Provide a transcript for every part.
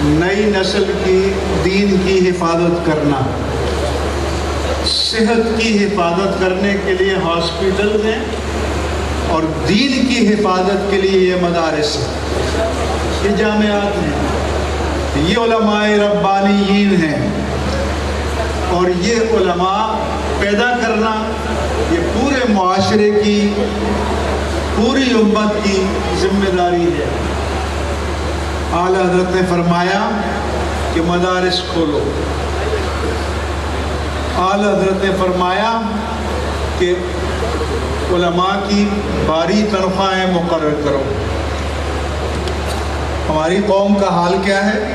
نئی نسل کی دین کی حفاظت کرنا، صحت کی حفاظت کرنے کے لیے ہاسپٹل ہیں اور دین کی حفاظت کے لیے یہ مدارس ہیں، یہ جامعات ہیں، یہ علماء ربانیین ہیں، اور یہ علماء پیدا کرنا یہ پورے معاشرے کی، پوری امت کی ذمہ داری ہے۔ اعلیٰ حضرت نے فرمایا کہ مدارس کھولو، اعلیٰ حضرت نے فرمایا کہ علماء کی باری تنخواہیں مقرر کرو۔ ہماری قوم کا حال کیا ہے؟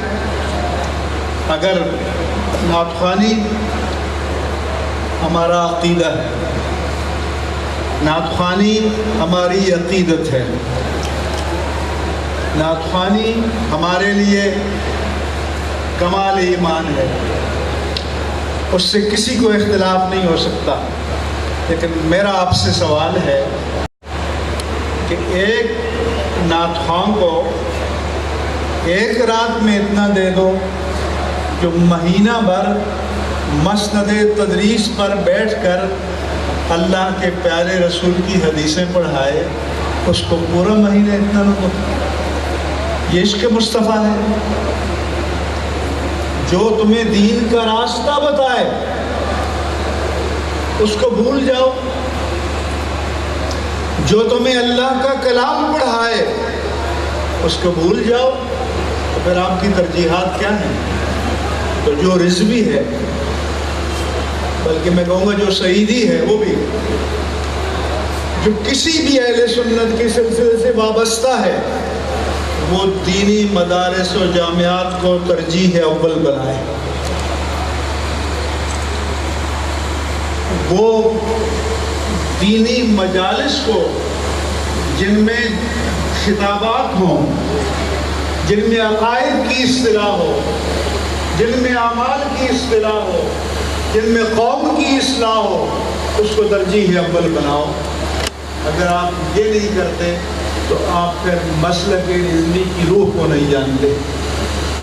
اگر نعت خوانی ہمارا عقیدہ ہے، نعت خوانی ہماری عقیدت ہے، نعت خوانی ہمارے لیے کمال ایمان ہے، اس سے کسی کو اختلاف نہیں ہو سکتا، لیکن میرا آپ سے سوال ہے کہ ایک نعت خواں کو ایک رات میں اتنا دے دو جو مہینہ بھر مسند تدریس پر بیٹھ کر اللہ کے پیارے رسول کی حدیثیں پڑھائے، اس کو پورا مہینہ اتنا نہ دو۔ یہ عشق مصطفیٰ ہے۔ جو تمہیں دین کا راستہ بتائے اس کو بھول جاؤ، جو تمہیں اللہ کا کلام پڑھائے اس کو بھول جاؤ، تو پھر آپ کی ترجیحات کیا ہیں؟ تو جو رضوی ہے، بلکہ میں کہوں گا جو سعیدی ہے، وہ بھی جو کسی بھی اہل سنت کے سلسلے سے وابستہ ہے، وہ دینی مدارس و جامعات کو ترجیح اول بنائے۔ وہ دینی مجالس کو جن میں خطابات ہوں، جن میں عقائد کی اصطلاح ہو، جن میں اعمال کی اصطلاح ہو، جن میں قوم کی اصلاح ہو، اس کو ترجیح اول بناؤ۔ اگر آپ یہ نہیں کرتے تو آپ پھر مسلک علمی کی روح کو نہیں جانتے۔